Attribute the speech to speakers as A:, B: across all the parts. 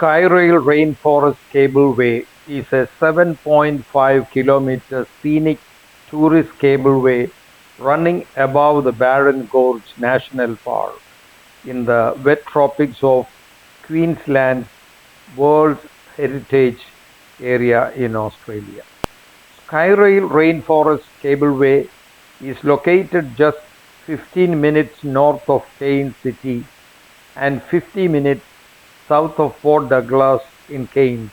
A: Skyrail Rainforest Cableway is a 7.5 kilometer scenic tourist cableway running above the Barron Gorge National Park in the wet tropics of Queensland's World Heritage Area in Australia. Skyrail Rainforest Cableway is located just 15 minutes north of Cairns City and 50 minutes south of Port Douglas in Cairns,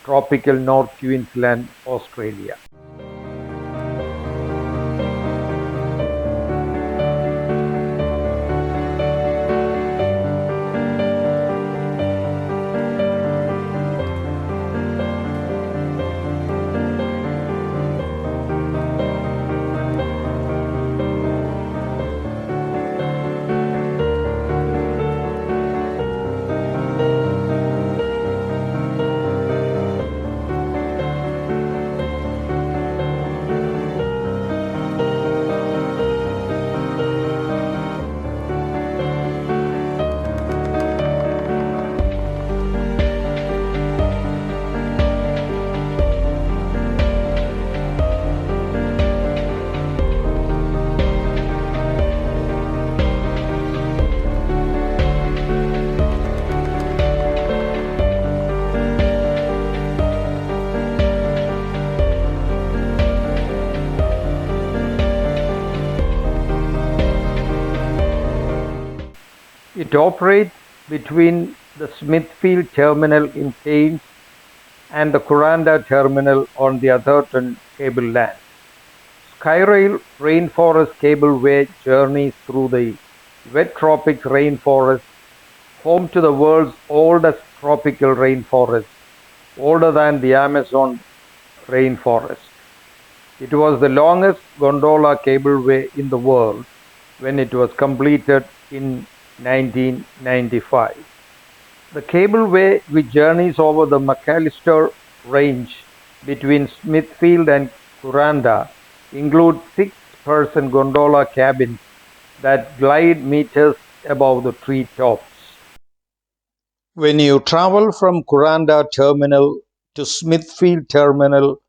A: tropical North Queensland, Australia. It operates between the Smithfield Terminal in Cairns and the Kuranda Terminal on the Atherton Cable Land. Skyrail Rainforest Cableway journeys through the wet tropic rainforest, home to the world's oldest tropical rainforest, older than the Amazon rainforest. It was the longest gondola cableway in the world when it was completed in 1995. The cableway, which journeys over the McAllister Range between Smithfield and Kuranda, includes 6-person gondola cabins that glide meters above the tree tops. When you travel from Kuranda Terminal to Smithfield Terminal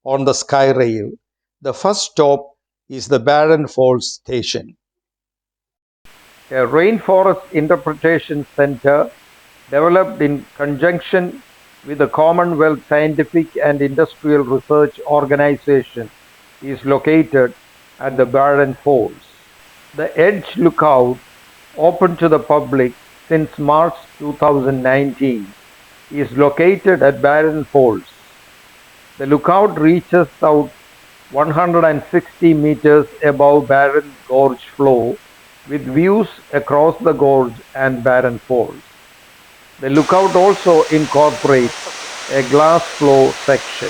A: on the Skyrail, the first stop is the Barron Falls Station. A rainforest interpretation center developed in conjunction with the Commonwealth Scientific and Industrial Research Organization is located at the Barron Falls. The Edge Lookout, open to the public since March 2019, is located at Barron Falls. The lookout reaches out 160 meters above Barron Gorge floor, with views across the gorge and Barron Falls. The lookout also incorporates a glass floor section.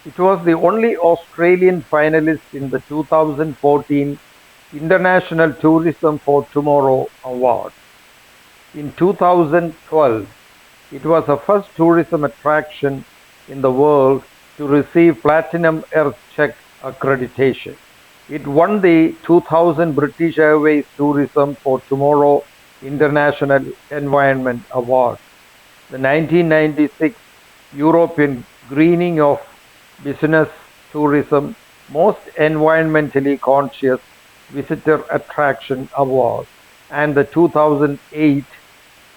A: It was the only Australian finalist in the 2014 International Tourism for Tomorrow Award. In 2012, it was the first tourism attraction in the world to receive Platinum Earth-Check accreditation. It won the 2000 British Airways Tourism for Tomorrow International Environment Award, the 1996 European Greening of Business Tourism Most Environmentally Conscious Visitor Attraction Award, and the 2008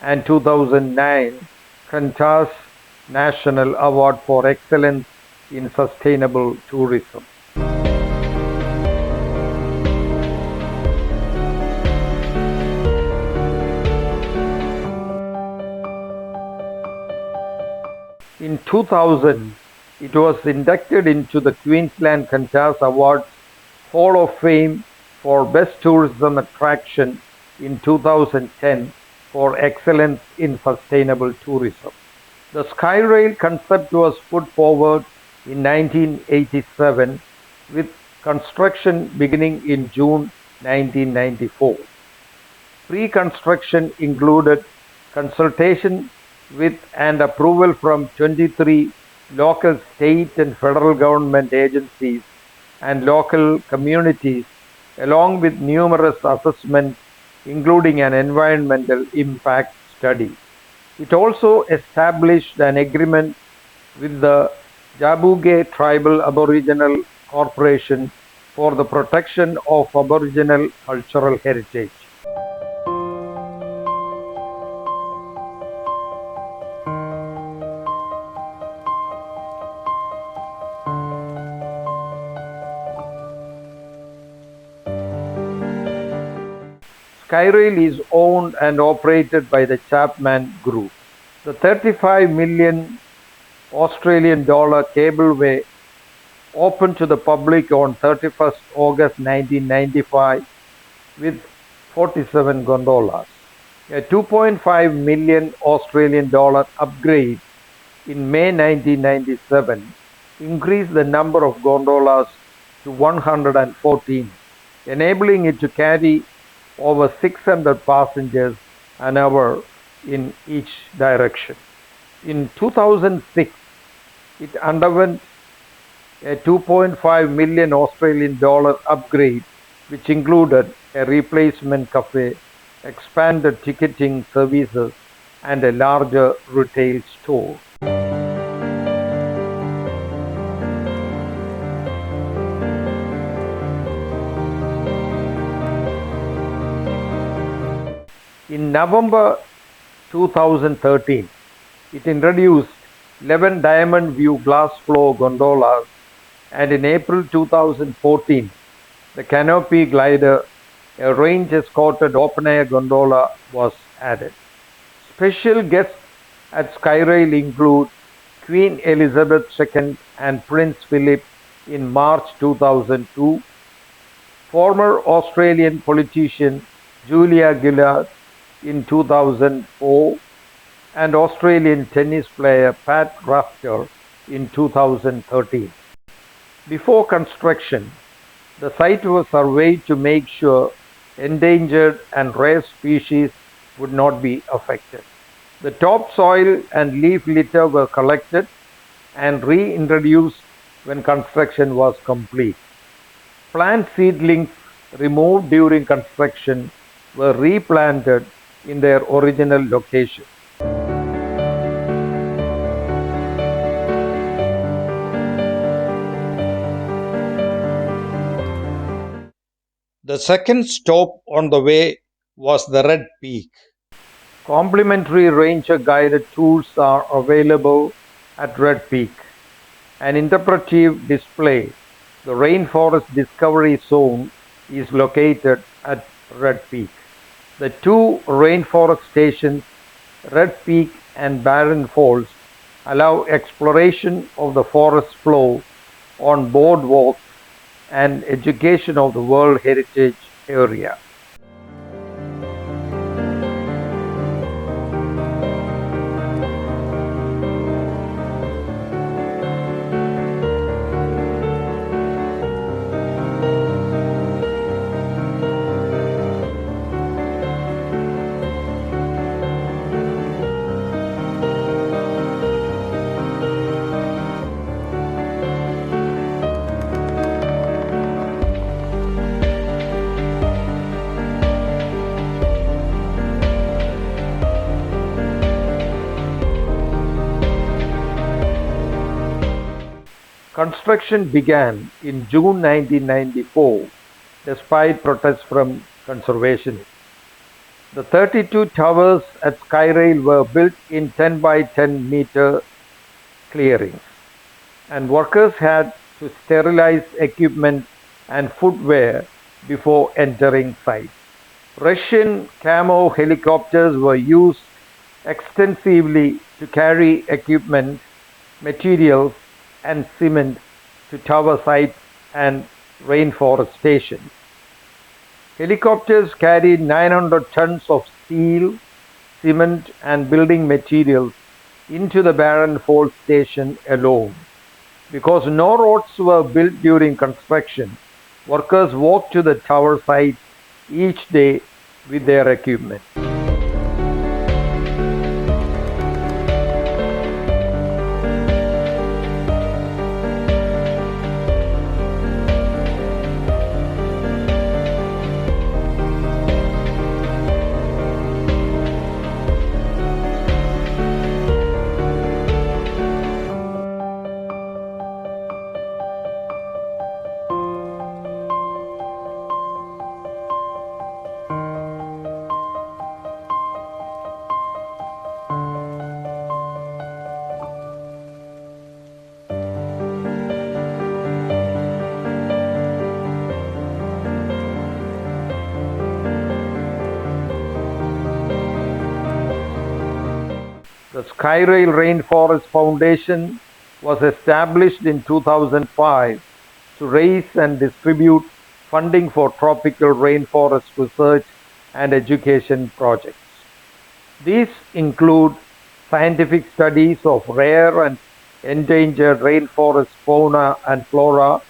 A: and 2009 Qantas National Award for Excellence in Sustainable Tourism. In 2000, it was inducted into the Queensland Qantas Awards Hall of Fame for Best Tourism Attraction in 2010 for excellence in sustainable tourism. The Skyrail concept was put forward in 1987 with construction beginning in June 1994. Pre-construction included consultation with and approval from 23 local, state and federal government agencies and local communities, along with numerous assessments including an environmental impact study. It also established an agreement with the Jabuge Tribal Aboriginal Corporation for the protection of Aboriginal cultural heritage. Skyrail is owned and operated by the Chapman Group. The 35 million Australian dollar cableway opened to the public on 31st August 1995 with 47 gondolas. A 2.5 million Australian dollar upgrade in May 1997 increased the number of gondolas to 114, enabling it to carry over 600 passengers an hour in each direction. In 2006, it underwent a 2.5 million Australian dollar upgrade, which included a replacement cafe, expanded ticketing services, and a larger retail store. In November 2013, it introduced 11 diamond view glass floor gondolas, and in April 2014, the canopy glider, a range escorted open air gondola, was added. Special guests at Skyrail include Queen Elizabeth II and Prince Philip in March 2002, former Australian politician Julia Gillard in 2004, and Australian tennis player Pat Rafter in 2013. Before construction, the site was surveyed to make sure endangered and rare species would not be affected. The topsoil and leaf litter were collected and reintroduced when construction was complete. Plant seedlings removed during construction were replanted in their original location. The second stop on the way was the Red Peak. Complimentary ranger guided tours are available at Red Peak. An interpretive display, the Rainforest Discovery Zone, is located at Red Peak. The two rainforest stations, Red Peak and Barren Falls, allow exploration of the forest floor on boardwalks and education of the World Heritage Area. Construction began in June 1994 despite protests from conservationists. The 32 towers at Skyrail were built in 10 by 10 meter clearings, and workers had to sterilize equipment and footwear before entering site. Russian Camo helicopters were used extensively to carry equipment, materials, and cement to tower sites and rainforest stations. Helicopters carried 900 tons of steel, cement, and building materials into the Barren Falls station alone. Because no roads were built during construction, workers walked to the tower site each day with their equipment. The Skyrail Rainforest Foundation was established in 2005 to raise and distribute funding for tropical rainforest research and education projects. These include scientific studies of rare and endangered rainforest fauna and flora,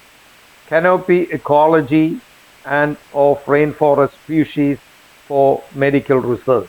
A: canopy ecology, and of rainforest species for medical research.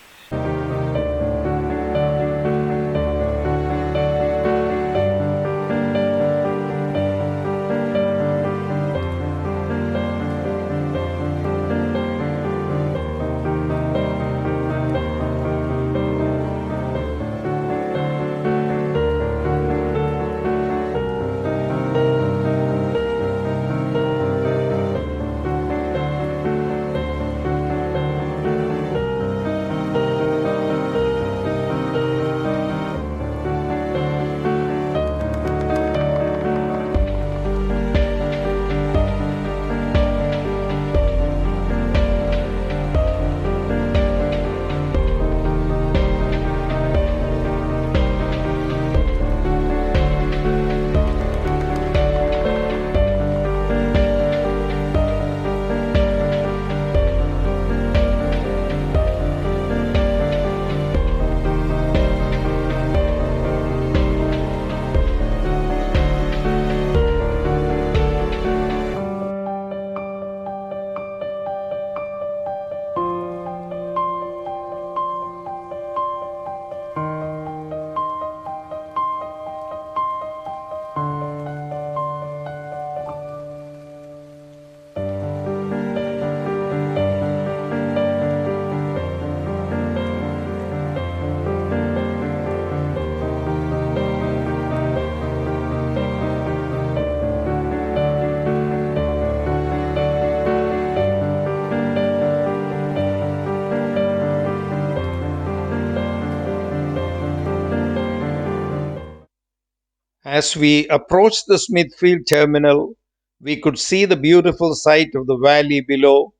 A: As we approached the Smithfield terminal, we could see the beautiful sight of the valley below,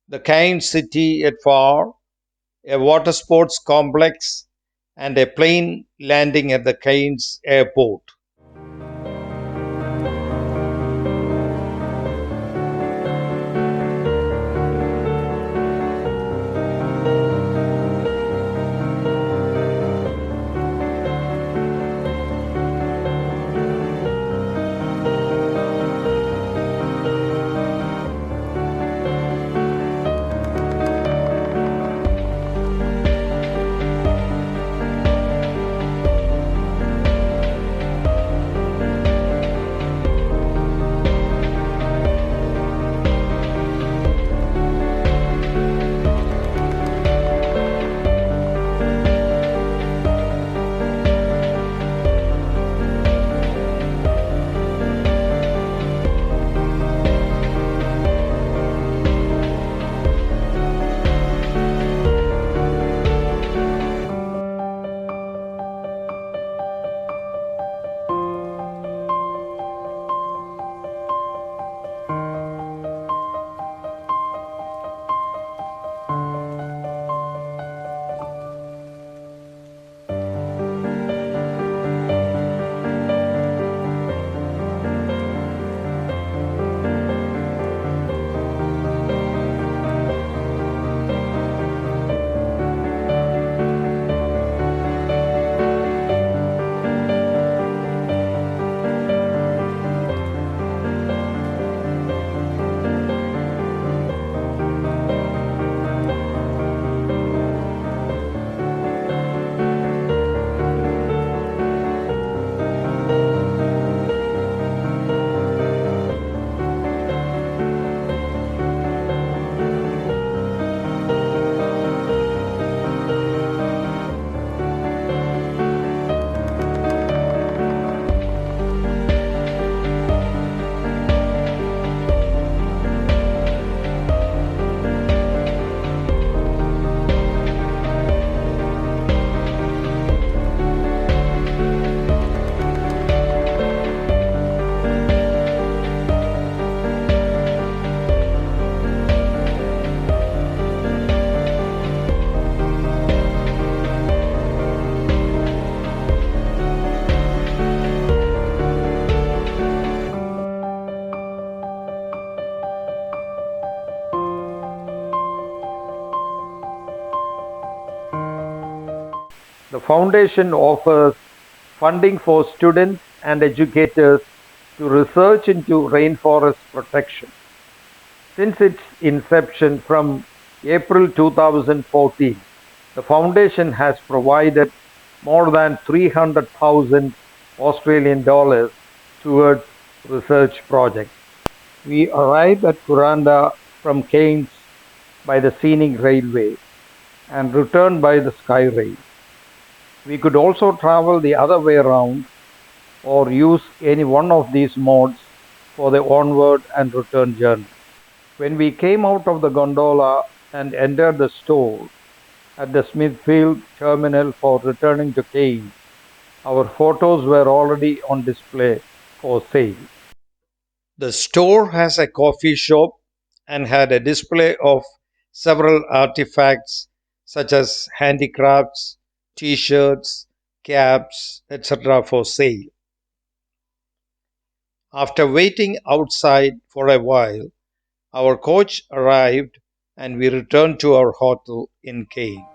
A: the Cairns city at far, a water sports complex, and a plane landing at the Cairns airport. The foundation offers funding for students and educators to research into rainforest protection. Since its inception from April 2014, the foundation has provided more than 300,000 Australian dollars towards research projects. We arrived at Kuranda from Cairns by the scenic railway and returned by the Skyrail. We could also travel the other way around or use any one of these modes for the onward and return journey. When we came out of the gondola and entered the store at the Smithfield terminal for returning to Cairns, our photos were already on display for sale. The store has a coffee shop and had a display of several artifacts such as handicrafts, t shirts, caps, etc. for sale. After waiting outside for a while, our coach arrived and we returned to our hotel in Cairns.